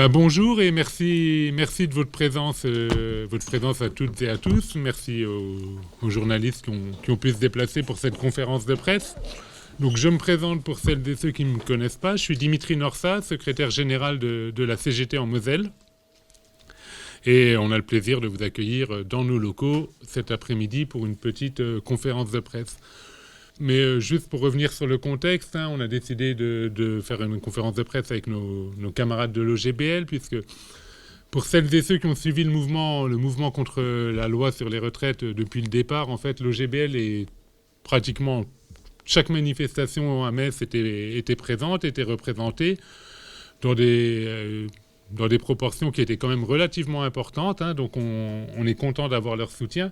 Bonjour et merci de votre présence à toutes et à tous. Merci aux journalistes qui ont pu se déplacer pour cette conférence de presse. Donc je me présente pour celles et ceux qui ne me connaissent pas. Je suis Dimitri Norsa, secrétaire général de la CGT en Moselle. Et on a le plaisir de vous accueillir dans nos locaux cet après-midi pour une petite conférence de presse. Mais juste pour revenir sur le contexte, on a décidé de faire une conférence de presse avec nos camarades de l'OGBL, puisque pour celles et ceux qui ont suivi le mouvement contre la loi sur les retraites depuis le départ, en fait, l'OGBL est pratiquement chaque manifestation à Metz était présente, était représentée dans des proportions qui étaient quand même relativement importantes. Donc on est content d'avoir leur soutien.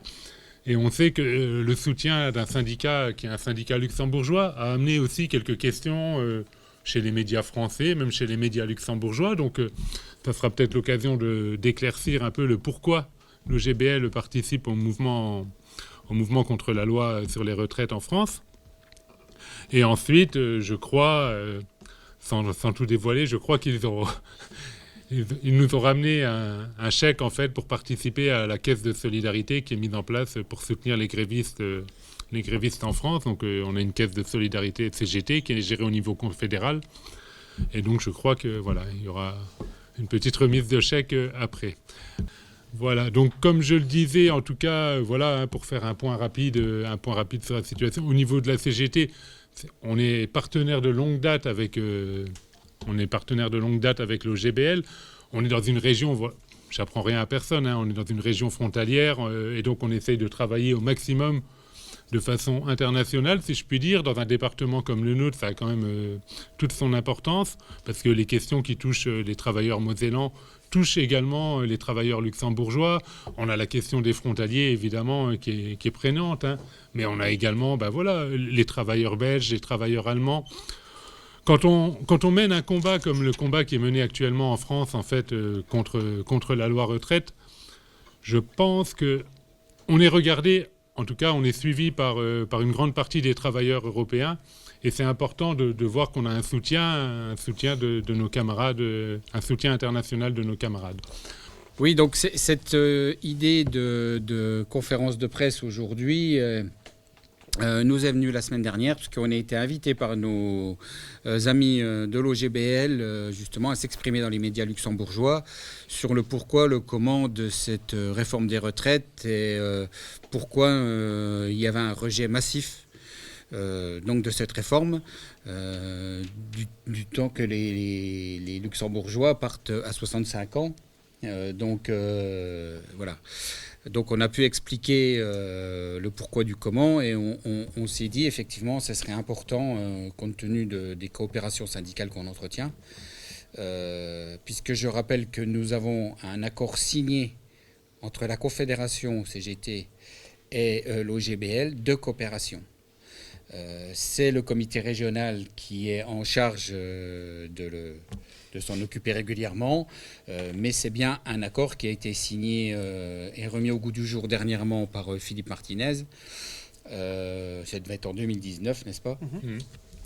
Et on sait que le soutien d'un syndicat, qui est un syndicat luxembourgeois, a amené aussi quelques questions chez les médias français, même chez les médias luxembourgeois. Donc ça sera peut-être l'occasion d'éclaircir un peu le pourquoi le GBL participe au mouvement contre la loi sur les retraites en France. Et ensuite, je crois, sans tout dévoiler, je crois qu'ils nous ont ramené un chèque en fait pour participer à la caisse de solidarité qui est mise en place pour soutenir les grévistes en France. Donc on a une caisse de solidarité CGT qui est gérée au niveau confédéral. Et donc je crois que voilà, il y aura une petite remise de chèque après. Voilà, donc comme je le disais, en tout cas, voilà, pour faire un point rapide sur la situation. Au niveau de la CGT, on est partenaire de longue date avec l'OGBL. On est dans une région, j'apprends rien à personne, on est dans une région frontalière et donc on essaye de travailler au maximum de façon internationale, si je puis dire. Dans un département comme le nôtre, ça a quand même toute son importance parce que les questions qui touchent les travailleurs mosellans touchent également les travailleurs luxembourgeois. On a la question des frontaliers, évidemment, qui est prégnante, mais on a également les travailleurs belges, les travailleurs allemands. Quand on mène un combat comme le combat qui est mené actuellement en France, en fait, contre la loi retraite, je pense qu'on est regardé, en tout cas, on est suivi par une grande partie des travailleurs européens. Et c'est important de voir qu'on a un soutien de nos camarades, un soutien international de nos camarades. Oui, donc cette idée de conférence de presse aujourd'hui nous est venue la semaine dernière, puisqu'on a été invité par nos amis de l'OGBL justement à s'exprimer dans les médias luxembourgeois sur le pourquoi, le comment de cette réforme des retraites et pourquoi il y avait un rejet massif donc de cette réforme, du temps que les Luxembourgeois partent à 65 ans. Voilà. Donc on a pu expliquer le pourquoi du comment et on s'est dit effectivement ce serait important compte tenu des coopérations syndicales qu'on entretient, puisque je rappelle que nous avons un accord signé entre la Confédération CGT et l'OGBL de coopération. C'est le comité régional qui est en charge de s'en occuper régulièrement, mais c'est bien un accord qui a été signé et remis au goût du jour dernièrement par Philippe Martinez. Ça devait être en 2019, n'est-ce pas ?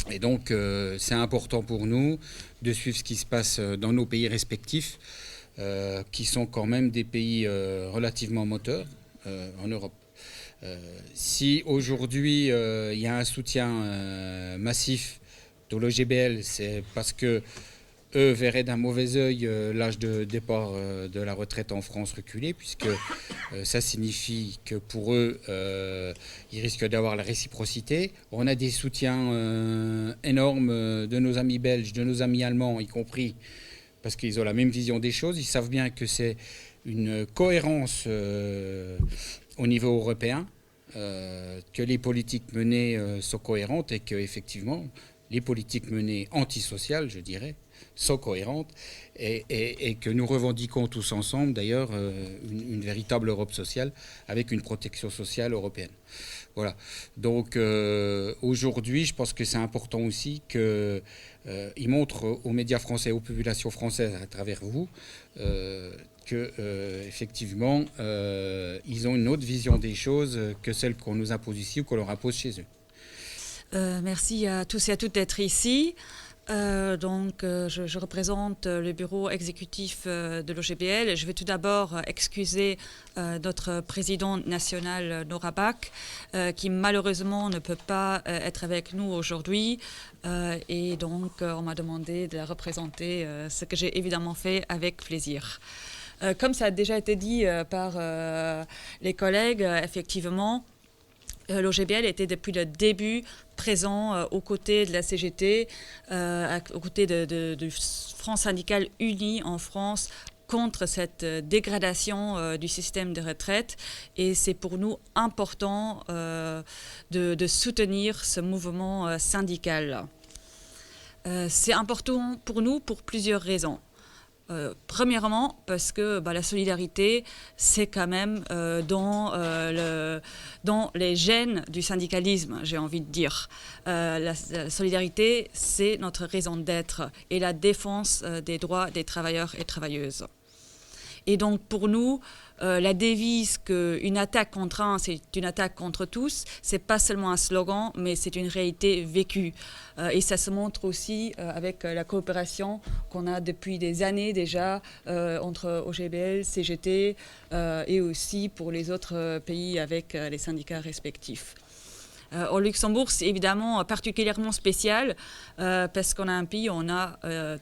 Et donc c'est important pour nous de suivre ce qui se passe dans nos pays respectifs, qui sont quand même des pays relativement moteurs en Europe. Si aujourd'hui il y a un soutien massif de l'OGBL, c'est parce que eux verraient d'un mauvais œil l'âge de départ de la retraite en France reculé, puisque ça signifie que pour eux, ils risquent d'avoir la réciprocité. On a des soutiens énormes de nos amis belges, de nos amis allemands, y compris, parce qu'ils ont la même vision des choses. Ils savent bien que c'est une cohérence au niveau européen, que les politiques menées sont cohérentes et que effectivement les politiques menées antisociales, je dirais, sont cohérentes et que nous revendiquons tous ensemble d'ailleurs une véritable Europe sociale avec une protection sociale européenne. Voilà. Donc aujourd'hui, je pense que c'est important aussi qu'ils montrent aux médias français, aux populations françaises à travers vous, qu'effectivement, ils ont une autre vision des choses que celle qu'on nous impose ici ou qu'on leur impose chez eux. Merci à tous et à toutes d'être ici. Je représente le bureau exécutif de l'OGBL. Je vais tout d'abord excuser notre présidente nationale, Nora Bach, qui malheureusement ne peut pas être avec nous aujourd'hui. On m'a demandé de la représenter, ce que j'ai évidemment fait avec plaisir. Comme ça a déjà été dit par les collègues, effectivement, l'OGBL était depuis le début présent aux côtés de la CGT, aux côtés du Front syndical uni en France contre cette dégradation du système de retraite. Et c'est pour nous important de soutenir ce mouvement syndical. C'est important pour nous pour plusieurs raisons. Premièrement, parce que la solidarité, c'est quand même dans les gènes du syndicalisme, j'ai envie de dire. La solidarité, c'est notre raison d'être et la défense des droits des travailleurs et travailleuses. Et donc pour nous, la devise qu'une attaque contre un, c'est une attaque contre tous, c'est pas seulement un slogan, mais c'est une réalité vécue. Et ça se montre aussi avec la coopération qu'on a depuis des années déjà entre OGBL, CGT et aussi pour les autres pays avec les syndicats respectifs. Au Luxembourg, c'est évidemment particulièrement spécial parce qu'on a un pays où on a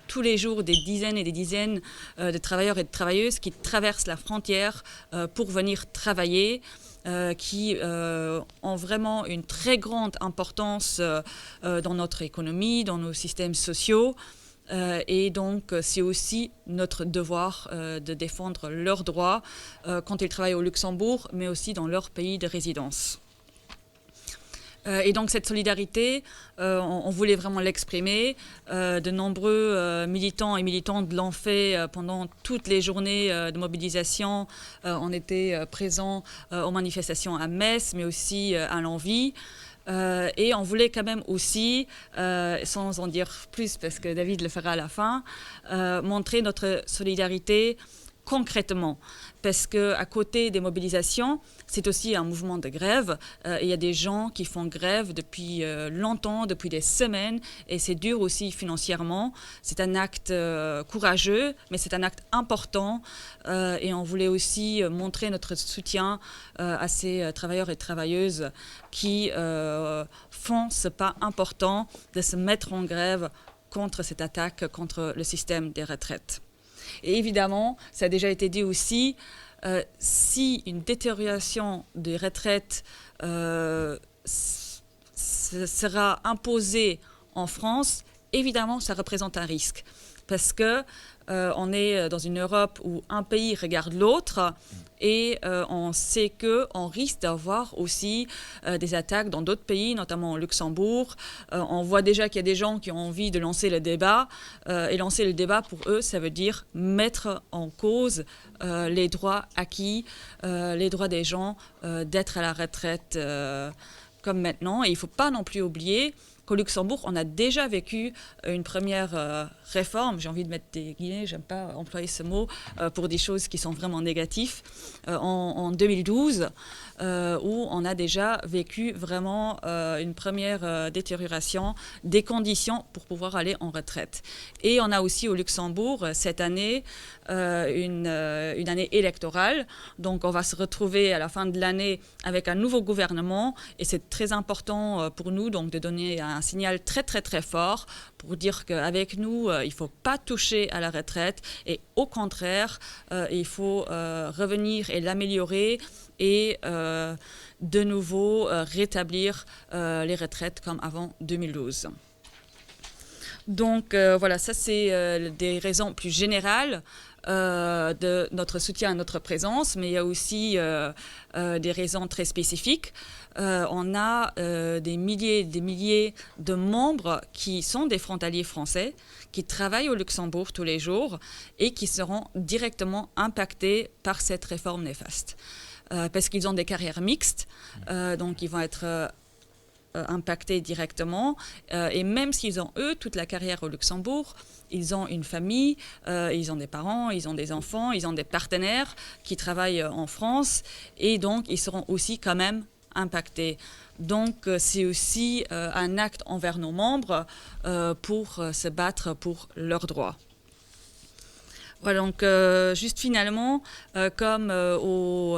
tous les jours des dizaines et des dizaines de travailleurs et de travailleuses qui traversent la frontière pour venir travailler, qui ont vraiment une très grande importance dans notre économie, dans nos systèmes sociaux. Et donc, c'est aussi notre devoir de défendre leurs droits quand ils travaillent au Luxembourg, mais aussi dans leur pays de résidence. Et donc cette solidarité, on voulait vraiment l'exprimer. De nombreux militants et militantes l'ont fait pendant toutes les journées de mobilisation. On était présents aux manifestations à Metz, mais aussi à l'Envie. Et on voulait quand même aussi, sans en dire plus parce que David le fera à la fin, montrer notre solidarité concrètement. Parce qu'à côté des mobilisations, c'est aussi un mouvement de grève. Il y a des gens qui font grève depuis longtemps, depuis des semaines, et c'est dur aussi financièrement. C'est un acte courageux, mais c'est un acte important. Et on voulait aussi montrer notre soutien à ces travailleurs et travailleuses qui font ce pas important de se mettre en grève contre cette attaque, contre le système des retraites. Et évidemment, ça a déjà été dit aussi, si une détérioration des retraites sera imposée en France, évidemment, ça représente un risque. Parce que on est dans une Europe où un pays regarde l'autre et on sait qu'on risque d'avoir aussi des attaques dans d'autres pays, notamment au Luxembourg. On voit déjà qu'il y a des gens qui ont envie de lancer le débat. Et lancer le débat, pour eux, ça veut dire mettre en cause les droits acquis, les droits des gens d'être à la retraite comme maintenant. Et il ne faut pas non plus oublier qu'au Luxembourg, on a déjà vécu une première réforme, j'ai envie de mettre des guillemets, j'aime pas employer ce mot, pour des choses qui sont vraiment négatives, en 2012, où on a déjà vécu vraiment une première détérioration des conditions pour pouvoir aller en retraite. Et on a aussi au Luxembourg, cette année, une année électorale, donc on va se retrouver à la fin de l'année avec un nouveau gouvernement, et c'est très important pour nous donc de donner un signal très très très fort pour dire qu'avec nous, il ne faut pas toucher à la retraite et au contraire, il faut revenir et l'améliorer et de nouveau rétablir les retraites comme avant 2012. Donc voilà, ça c'est des raisons plus générales de notre soutien à notre présence, mais il y a aussi des raisons très spécifiques. On a des milliers de membres qui sont des frontaliers français, qui travaillent au Luxembourg tous les jours et qui seront directement impactés par cette réforme néfaste. Parce qu'ils ont des carrières mixtes, donc ils vont être impactés directement. Et même s'ils ont, eux, toute la carrière au Luxembourg, ils ont une famille, ils ont des parents, ils ont des enfants, ils ont des partenaires qui travaillent en France. Et donc, ils seront aussi quand même impactés. Donc c'est aussi un acte envers nos membres pour se battre pour leurs droits. Voilà, donc juste finalement, comme au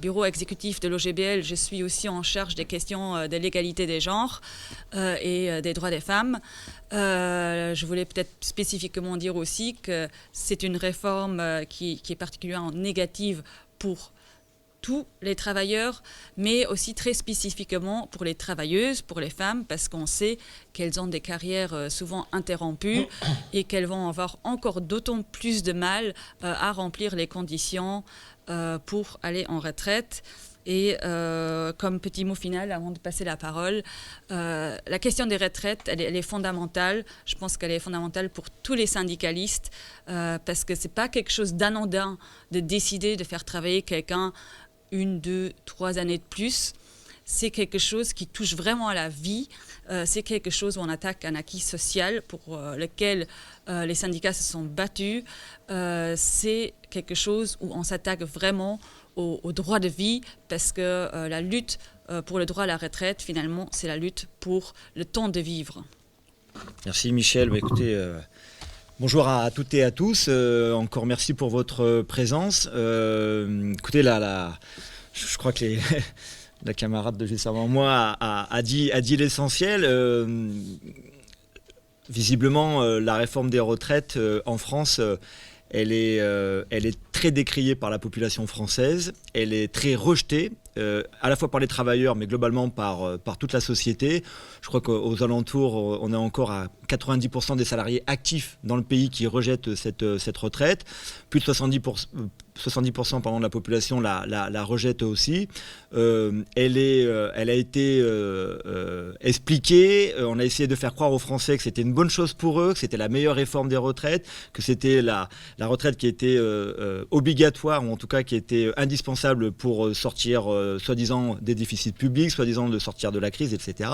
bureau exécutif de l'OGBL, je suis aussi en charge des questions de l'égalité des genres et des droits des femmes. Je voulais peut-être spécifiquement dire aussi que c'est une réforme qui est particulièrement négative pour tous les travailleurs, mais aussi très spécifiquement pour les travailleuses, pour les femmes, parce qu'on sait qu'elles ont des carrières souvent interrompues et qu'elles vont avoir encore d'autant plus de mal à remplir les conditions pour aller en retraite. Et comme petit mot final, avant de passer la parole, la question des retraites, elle est fondamentale. Je pense qu'elle est fondamentale pour tous les syndicalistes parce que ce n'est pas quelque chose d'anodin de décider de faire travailler quelqu'un 1, 2, 3 années de plus. C'est quelque chose qui touche vraiment à la vie. C'est quelque chose où on attaque un acquis social pour lequel les syndicats se sont battus. C'est quelque chose où on s'attaque vraiment au droit de vie parce que la lutte pour le droit à la retraite, finalement, c'est la lutte pour le temps de vivre. Merci Michel. Écoutez, bonjour à toutes et à tous. Encore merci pour votre présence. Écoutez, je crois que la camarade de juste avant moi a dit l'essentiel. Visiblement, la réforme des retraites en France, elle est très décriée par la population française. Elle est très rejetée, à la fois par les travailleurs, mais globalement par toute la société. Je crois qu'aux alentours, on est encore à 90% des salariés actifs dans le pays qui rejettent cette retraite. Plus de 70% de la population la rejette aussi. Elle a été expliquée. On a essayé de faire croire aux Français que c'était une bonne chose pour eux, que c'était la meilleure réforme des retraites, que c'était la retraite qui était obligatoire, ou en tout cas qui était indispensable pour sortir, soi-disant, des déficits publics, soi-disant de sortir de la crise, etc.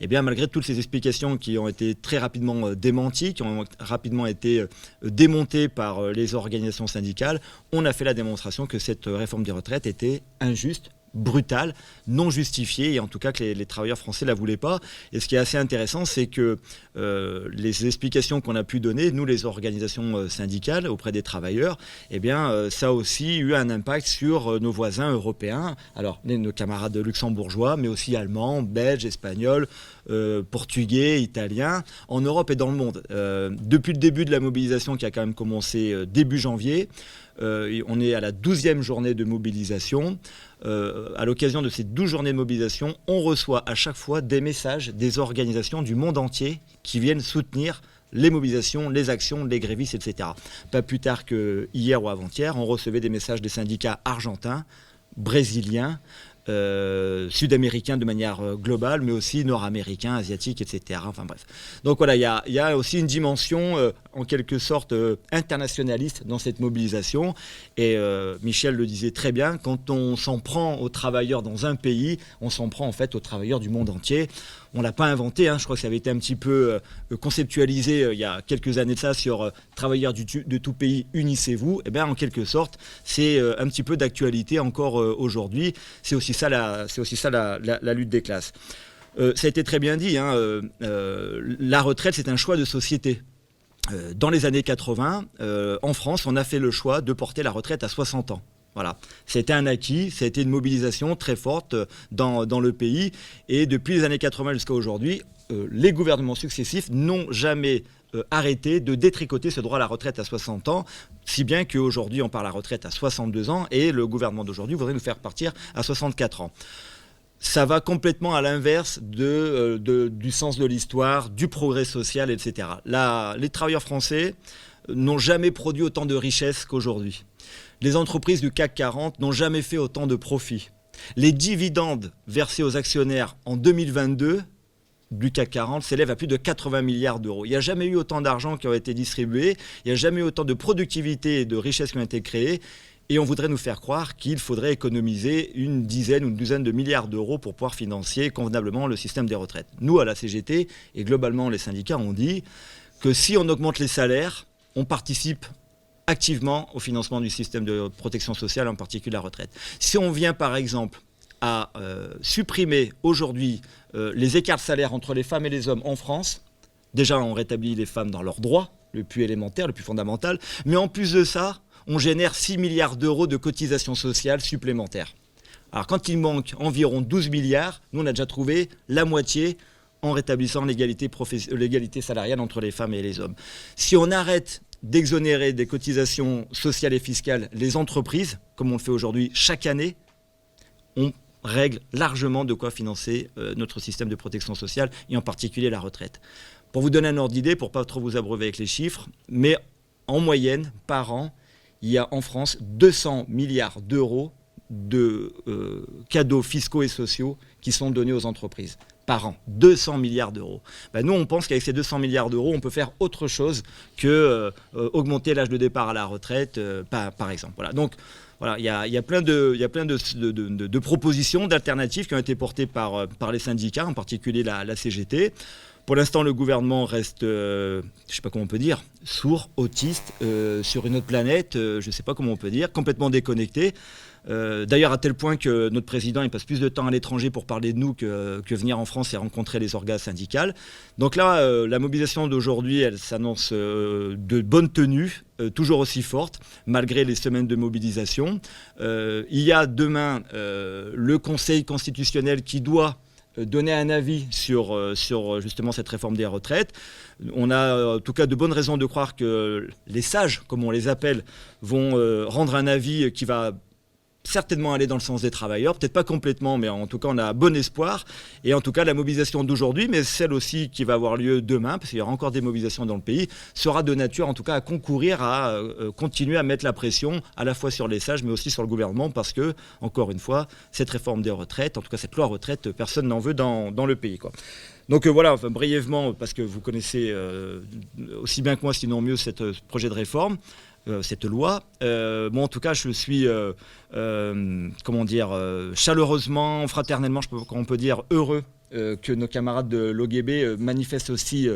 Et bien, malgré toutes ces explications qui ont été très rapidement démenties, qui ont rapidement été démontées par les organisations syndicales, on a fait la démonstration que cette réforme des retraites était injuste, brutale, non justifiée, et en tout cas que les travailleurs français ne la voulaient pas. Et ce qui est assez intéressant, c'est que les explications qu'on a pu donner, nous les organisations syndicales auprès des travailleurs, eh bien ça a aussi eu un impact sur nos voisins européens, alors nos camarades luxembourgeois, mais aussi allemands, belges, espagnols, portugais, italiens, en Europe et dans le monde. Depuis le début de la mobilisation qui a quand même commencé début janvier, on est à la 12e journée de mobilisation. À l'occasion de ces 12 journées de mobilisation, on reçoit à chaque fois des messages des organisations du monde entier qui viennent soutenir les mobilisations, les actions, les grévistes, etc. Pas plus tard que hier ou avant-hier, on recevait des messages des syndicats argentins, brésiliens, sud-américains de manière globale, mais aussi nord-américains, asiatiques, etc. Enfin bref. Donc voilà, il y a aussi une dimension en quelque sorte internationaliste dans cette mobilisation. Et Michel le disait très bien, quand on s'en prend aux travailleurs dans un pays, on s'en prend en fait aux travailleurs du monde entier. On ne l'a pas inventé, je crois que ça avait été un petit peu conceptualisé il y a quelques années de ça sur travailleurs de tout pays, unissez-vous. Et bien en quelque sorte, c'est un petit peu d'actualité encore aujourd'hui. C'est aussi ça la lutte des classes. Ça a été très bien dit, la retraite c'est un choix de société. Dans les années 80, en France, on a fait le choix de porter la retraite à 60 ans. Voilà, c'était un acquis, ça a été une mobilisation très forte dans le pays. Et depuis les années 80 jusqu'à aujourd'hui, les gouvernements successifs n'ont jamais arrêté de détricoter ce droit à la retraite à 60 ans, si bien qu'aujourd'hui on parle à la retraite à 62 ans et le gouvernement d'aujourd'hui voudrait nous faire partir à 64 ans. Ça va complètement à l'inverse du sens de l'histoire, du progrès social, etc. Les travailleurs français n'ont jamais produit autant de richesses qu'aujourd'hui. Les entreprises du CAC 40 n'ont jamais fait autant de profits. Les dividendes versés aux actionnaires en 2022 du CAC 40 s'élèvent à plus de 80 milliards d'euros. Il n'y a jamais eu autant d'argent qui a été distribué, il n'y a jamais eu autant de productivité et de richesses qui ont été créées. Et on voudrait nous faire croire qu'il faudrait économiser une dizaine ou une douzaine de milliards d'euros pour pouvoir financer convenablement le système des retraites. Nous, à la CGT, et globalement les syndicats, ont dit que si on augmente les salaires, on participe activement au financement du système de protection sociale, en particulier la retraite. Si on vient par exemple à supprimer aujourd'hui les écarts de salaire entre les femmes et les hommes en France. Déjà, on rétablit les femmes dans leurs droits, le plus élémentaire, le plus fondamental. Mais en plus de ça, on génère 6 milliards d'euros de cotisations sociales supplémentaires. Alors quand il manque environ 12 milliards, nous on a déjà trouvé la moitié en rétablissant l'égalité salariale entre les femmes et les hommes. Si on arrête d'exonérer des cotisations sociales et fiscales les entreprises, comme on le fait aujourd'hui chaque année, on règle largement de quoi financer notre système de protection sociale et en particulier la retraite. Pour vous donner un ordre d'idée, pour ne pas trop vous abreuver avec les chiffres, mais en moyenne, par an, il y a en France 200 milliards d'euros de cadeaux fiscaux et sociaux qui sont donnés aux entreprises par an. 200 milliards d'euros. Ben nous, on pense qu'avec ces 200 milliards d'euros, on peut faire autre chose que augmenter l'âge de départ à la retraite, par exemple. Voilà. Donc, voilà, il y a plein de propositions, d'alternatives qui ont été portées par les syndicats, en particulier la CGT. Pour l'instant, le gouvernement reste, je ne sais pas comment on peut dire, sourd, autiste, sur une autre planète, je ne sais pas comment on peut dire, complètement déconnecté. D'ailleurs, à tel point que notre président il passe plus de temps à l'étranger pour parler de nous que venir en France et rencontrer les organes syndicales. Donc là, la mobilisation d'aujourd'hui, elle s'annonce de bonne tenue, toujours aussi forte, malgré les semaines de mobilisation. Il y a demain le Conseil constitutionnel qui doit donner un avis sur justement cette réforme des retraites. On a en tout cas de bonnes raisons de croire que les sages, comme on les appelle, vont rendre un avis qui va certainement aller dans le sens des travailleurs, peut-être pas complètement, mais en tout cas on a bon espoir. Et en tout cas la mobilisation d'aujourd'hui, mais celle aussi qui va avoir lieu demain, parce qu'il y aura encore des mobilisations dans le pays, sera de nature en tout cas à concourir à continuer à mettre la pression à la fois sur les sages mais aussi sur le gouvernement, parce que, encore une fois, cette réforme des retraites, en tout cas cette loi retraite, personne n'en veut dans le pays, quoi. Donc voilà, enfin, brièvement, parce que vous connaissez aussi bien que moi, sinon mieux, ce projet de réforme, cette loi. En tout cas, je suis, chaleureusement, fraternellement, on peut dire heureux que nos camarades de l'OGB manifestent aussi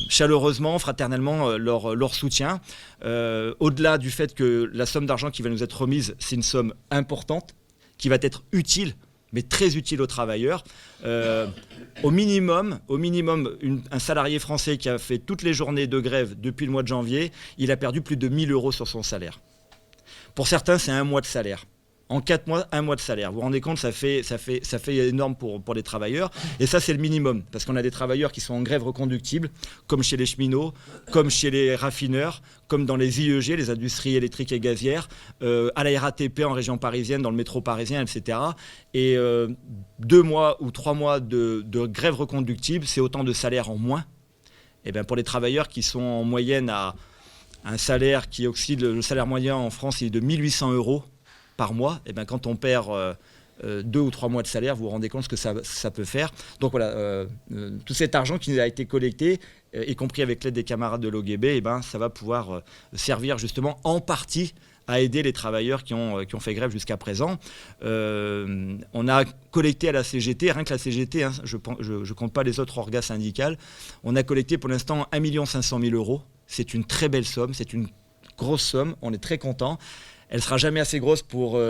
chaleureusement, fraternellement leur soutien. Au-delà du fait que la somme d'argent qui va nous être remise, c'est une somme importante, qui va être utile, mais très utile aux travailleurs. Au minimum, un salarié français qui a fait toutes les journées de grève depuis le mois de janvier, il a perdu plus de 1 000 euros sur son salaire. Pour certains, c'est un mois de salaire. En 4 mois, 1 mois de salaire. Vous vous rendez compte, ça fait énorme pour les travailleurs. Et ça, c'est le minimum. Parce qu'on a des travailleurs qui sont en grève reconductible, comme chez les cheminots, comme chez les raffineurs, comme dans les IEG, les industries électriques et gazières, à la RATP en région parisienne, dans le métro parisien, etc. Et 2 mois ou 3 mois de grève reconductible, c'est autant de salaire en moins. Et bien pour les travailleurs qui sont en moyenne à un salaire qui oscille, le salaire moyen en France, il est de 1 800 euros par mois, et bien quand on perd 2 ou 3 mois de salaire, vous vous rendez compte ce que ça peut faire. Donc voilà, tout cet argent qui a été collecté, y compris avec l'aide des camarades de l'OGB, ça va pouvoir servir justement en partie à aider les travailleurs qui ont fait grève jusqu'à présent. On a collecté à la CGT, rien que la CGT, je ne compte pas les autres organes syndicales, on a collecté pour l'instant 1 500 000 euros. C'est une très belle somme, c'est une grosse somme, on est très contents. Elle ne sera jamais assez grosse pour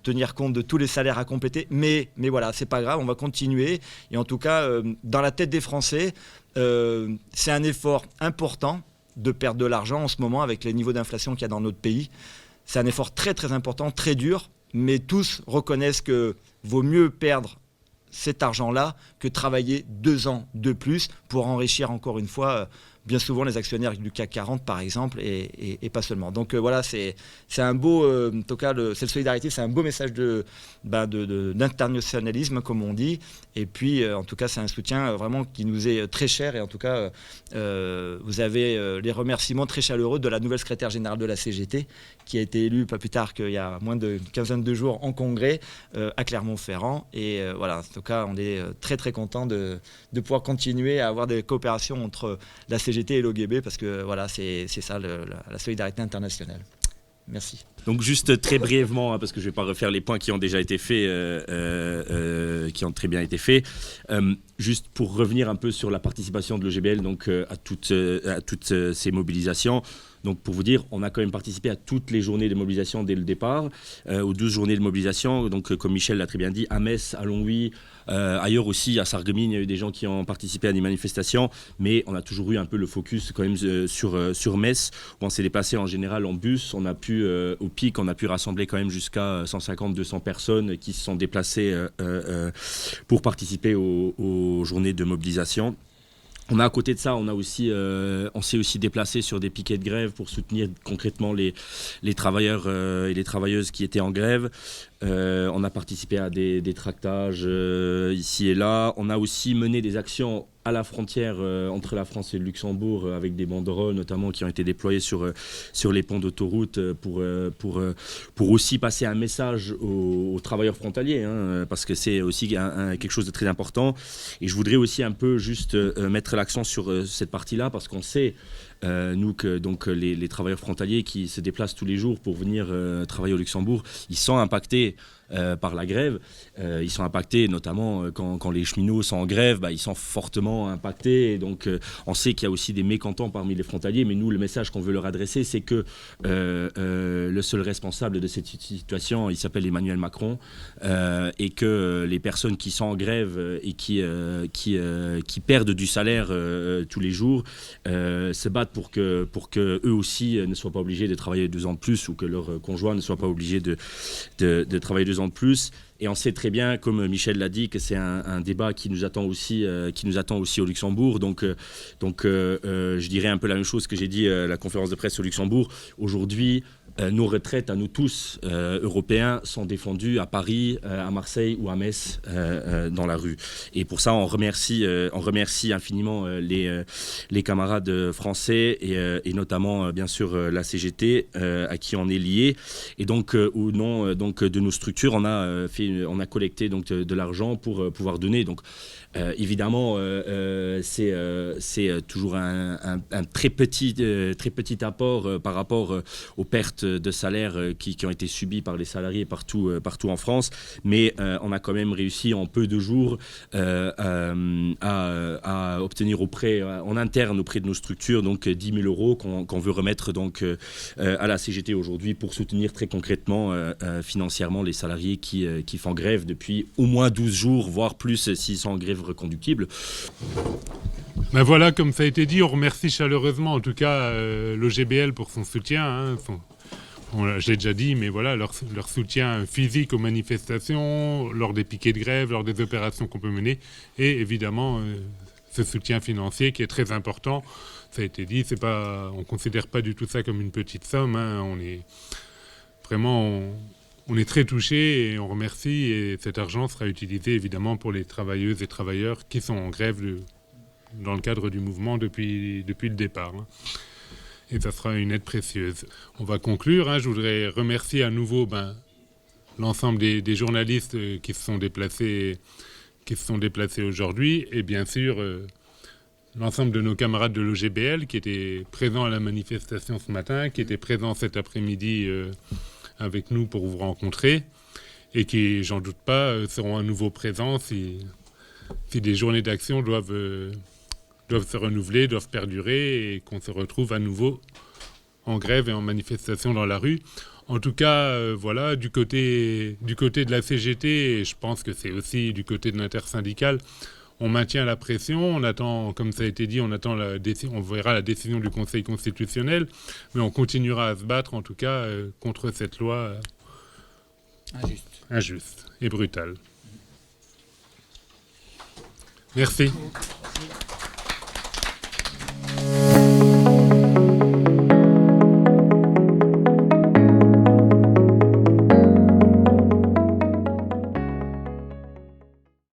tenir compte de tous les salaires à compléter. Mais voilà, c'est pas grave, on va continuer. Et en tout cas, dans la tête des Français, c'est un effort important de perdre de l'argent en ce moment avec les niveaux d'inflation qu'il y a dans notre pays. C'est un effort très très important, très dur. Mais tous reconnaissent que vaut mieux perdre cet argent-là que travailler 2 ans de plus pour enrichir encore une fois bien souvent les actionnaires du CAC 40 par exemple et pas seulement. Donc voilà, c'est un beau, en tout cas cette solidarité, c'est un beau message d'internationalisme comme on dit, et puis en tout cas c'est un soutien vraiment qui nous est très cher, et en tout cas vous avez les remerciements très chaleureux de la nouvelle secrétaire générale de la CGT qui a été élue pas plus tard qu'il y a moins d'une quinzaine de jours en congrès à Clermont-Ferrand, et voilà, en tout cas on est très très content de pouvoir continuer à avoir des coopérations entre la CGT et l'OGB, parce que voilà, c'est ça la solidarité internationale. Merci. Donc juste très brièvement, parce que je ne vais pas refaire les points qui ont déjà été faits, qui ont très bien été faits, juste pour revenir un peu sur la participation de l'OGBL donc, à toutes ces mobilisations. Donc pour vous dire, on a quand même participé à toutes les journées de mobilisation dès le départ, aux 12 journées de mobilisation, donc comme Michel l'a très bien dit, à Metz, à Longwy, ailleurs aussi, à Sarreguemines, il y a eu des gens qui ont participé à des manifestations, mais on a toujours eu un peu le focus quand même sur Metz, où on s'est déplacé en général en bus, on a pu, au pic, on a pu rassembler quand même jusqu'à 150-200 personnes qui se sont déplacées pour participer aux journées de mobilisation. On a à côté de ça, on s'est aussi déplacé sur des piquets de grève pour soutenir concrètement les travailleurs et les travailleuses qui étaient en grève. On a participé à des tractages ici et là. On a aussi mené des actions à la frontière entre la France et le Luxembourg avec des banderoles notamment qui ont été déployées sur les ponts d'autoroute pour aussi passer un message aux travailleurs frontaliers, hein, parce que c'est aussi quelque chose de très important. Et je voudrais aussi un peu juste mettre l'accent sur cette partie-là parce qu'on sait nous que donc les travailleurs frontaliers qui se déplacent tous les jours pour venir travailler au Luxembourg, ils sont impactés par la grève. Ils sont impactés notamment quand les cheminots sont en grève, ils sont fortement impactés. Et donc on sait qu'il y a aussi des mécontents parmi les frontaliers, mais nous le message qu'on veut leur adresser, c'est que le seul responsable de cette situation, il s'appelle Emmanuel Macron, et que les personnes qui sont en grève et qui perdent du salaire tous les jours se battent pour que eux aussi ne soient pas obligés de travailler 2 ans de plus ou que leurs conjoints ne soient pas obligés de travailler 2 ans de plus. Et on sait très bien, comme Michel l'a dit, que c'est un débat qui nous attend aussi au Luxembourg. Donc, je dirais un peu la même chose que j'ai dit à la conférence de presse au Luxembourg. Aujourd'hui, nos retraites à nous tous, européens, sont défendues à Paris, à Marseille ou à Metz, dans la rue. Et pour ça, on remercie infiniment les camarades français et notamment, bien sûr, la CGT, à qui on est lié. Et donc, au nom de nos structures, on a collecté donc, de l'argent pour pouvoir donner. Donc, évidemment, c'est toujours un très petit apport par rapport aux pertes de salaire qui ont été subies par les salariés partout en France, mais on a quand même réussi en peu de jours à obtenir en interne auprès de nos structures donc 10 000 euros qu'on veut remettre donc à la CGT aujourd'hui pour soutenir très concrètement financièrement les salariés qui font grève depuis au moins 12 jours, voire plus s'ils sont en grève reconductible. Ben voilà, comme ça a été dit, on remercie chaleureusement en tout cas l'OGBL pour son soutien. Hein, je l'ai déjà dit, mais voilà, leur soutien physique aux manifestations, lors des piquets de grève, lors des opérations qu'on peut mener, et évidemment ce soutien financier qui est très important. Ça a été dit, on ne considère pas du tout ça comme une petite somme. Hein, on est très touchés et on remercie, et cet argent sera utilisé évidemment pour les travailleuses et travailleurs qui sont en grève dans le cadre du mouvement depuis le départ. Hein. Et ça sera une aide précieuse. On va conclure. Hein. Je voudrais remercier à nouveau l'ensemble des journalistes qui se sont déplacés aujourd'hui, et bien sûr l'ensemble de nos camarades de l'OGBL qui étaient présents à la manifestation ce matin, qui étaient présents cet après-midi avec nous pour vous rencontrer, et qui, j'en doute pas, seront à nouveau présents si des journées d'action doivent se renouveler, doivent perdurer, et qu'on se retrouve à nouveau en grève et en manifestation dans la rue. En tout cas, voilà, du côté de la CGT, et je pense que c'est aussi du côté de l'intersyndicale, on maintient la pression, on attend, comme ça a été dit, on verra la décision du Conseil constitutionnel, mais on continuera à se battre, en tout cas, contre cette loi injuste et brutale. Merci.